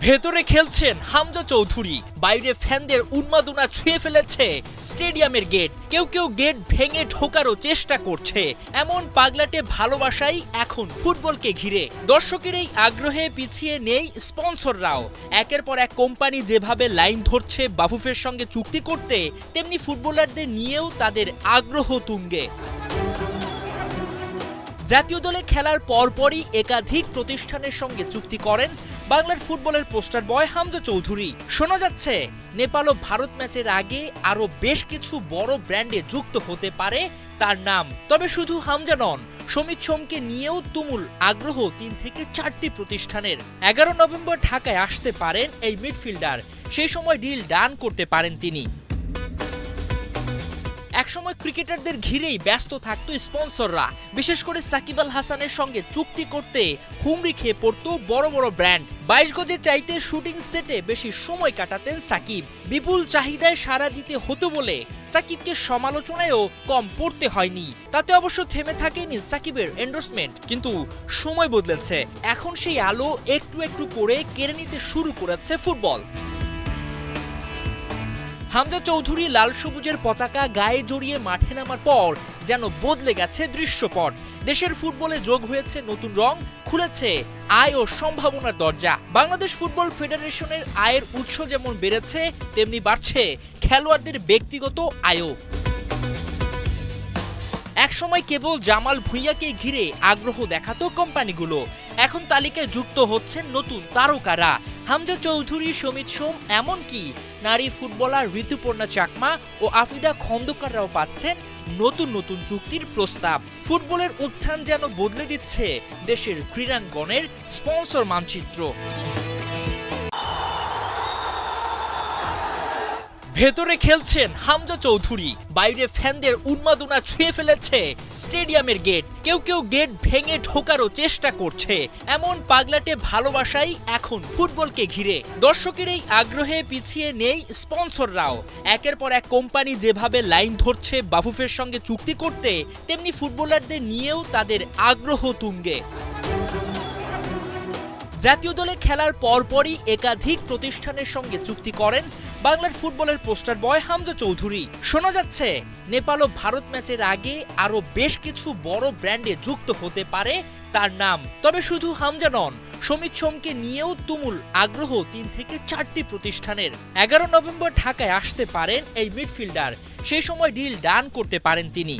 ভেতরে খেলছেন হামজা চৌধুরী, বাইরে ফ্যানদের উন্মাদনা ছুঁয়ে ফেলেছে স্টেডিয়ামের গেট। কেউ কেউ গেট ভেঙে ঢোকারও চেষ্টা করছে। এমন পাগলাটে ভালোবাসাই এখন ফুটবলকে ঘিরে। দর্শকের এই আগ্রহে পিছিয়ে নেই স্পন্সররাও। একের পর এক কোম্পানি যেভাবে লাইন ধরছে বাফুফের সঙ্গে চুক্তি করতে, তেমনি ফুটবলারদের নিয়েও তাদের আগ্রহ তুঙ্গে। জাতীয় দলে খেলার পরপরই একাধিক প্রতিষ্ঠানের সঙ্গে চুক্তি করেন বাংলার ফুটবলের পোস্টার বয় হামজা চৌধুরী। শোনা যাচ্ছে নেপাল ও ভারত ম্যাচের আগে আরো বেশ কিছু বড় ব্র্যান্ডে যুক্ত হতে পারে তার নাম। তবে শুধু হামজা নন, সমিত সোমকে নিয়েও তুমুল আগ্রহ ৩ থেকে ৪টি প্রতিষ্ঠানের। ১১ নভেম্বর ঢাকায় আসতে পারেন এই মিডফিল্ডার। সেই সময় ডিল ডান করতে পারেন তিনি। একসময় ক্রিকেটারদের ঘিরেই ব্যস্ত থাকতো স্পন্সররা, বিশেষ করে সাকিব আল হাসানের সঙ্গে চুক্তি করতে হুমড়ি খেয়ে পড়তো বড় বড় ব্র্যান্ড। ২২ গজের চাইতে শুটিং সেটে বেশি সময় কাটাতেন সাকিব। বিপুল চাহিদায় সাড়া দিতে হতো বলে সাকিবকে সমালোচনায়ও কম পড়তে হয়নি। তাতে অবশ্য থেমে থাকেনি সাকিবের এন্ডোর্সমেন্ট, কিন্তু সময় বদলেছে। এখন সেই আলো একটু একটু করে কেড়ে নিতে শুরু করেছে ফুটবল। হামজা চৌধুরী লাল সবুজের পতাকা গায়ে জড়িয়ে মাঠে নামার পর যেন বদলে গেছে দৃশ্যপট। দেশের ফুটবলে যোগ হয়েছে নতুন রং, খুলেছে আয় ও সম্ভাবনার দরজা। বাংলাদেশ ফুটবল ফেডারেশনের আয়ের উৎস যেমন বেড়েছে, তেমনি বাড়ছে খেলোয়াড়দের ব্যক্তিগত আয়ও। একসময় কেবল জামাল ভুঁইয়াকে ঘিরে আগ্রহ দেখাতো কোম্পানিগুলো, এখন তালিকায় যুক্ত হচ্ছেন নতুন তারকারা। হামজা চৌধুরী, সমিত সোম, এমনকি নারী ফুটবলার ঋতুপর্ণা চাকমা ও আফিদা খন্দকাররাও পাচ্ছেন নতুন নতুন চুক্তির প্রস্তাব। ফুটবলের উত্থান যেন বদলে দিচ্ছে দেশের ক্রীড়াঙ্গনের স্পন্সর মানচিত্র। ভেতরে খেলছেন হামজা চৌধুরী, বাইরে ফ্যানদের উন্মাদনা ছুঁয়ে ফেলেছে স্টেডিয়ামের গেট। কেউ কেউ গেট ভেঙে ঢোকারও চেষ্টা করছে। এমন পাগলাটে ভালোবাসাই এখন ফুটবলকে ঘিরে। দর্শকের এই আগ্রহে পিছিয়ে নেই স্পন্সররাও। একের পর এক কোম্পানি যেভাবে লাইন ধরছে বাফুফের সঙ্গে চুক্তি করতে, তেমনি ফুটবলারদের নিয়েও তাদের আগ্রহ তুঙ্গে। জাতীয় দলে খেলার পরপরই একাধিক প্রতিষ্ঠানের সঙ্গে চুক্তি করেন বাংলার ফুটবলের পোস্টার বয় হামজা চৌধুরী। শোনা যাচ্ছে নেপাল ও ভারত ম্যাচের আগে আরো বেশ কিছু বড় ব্র্যান্ডে যুক্ত হতে পারে তার নাম। তবে শুধু হামজা নন, সমিত সোমকে নিয়েও তুমুল আগ্রহ ৩ থেকে ৪টি প্রতিষ্ঠানের। ১১ নভেম্বর ঢাকায় আসতে পারেন এই মিডফিল্ডার। সেই সময় ডিল ডান করতে পারেন তিনি।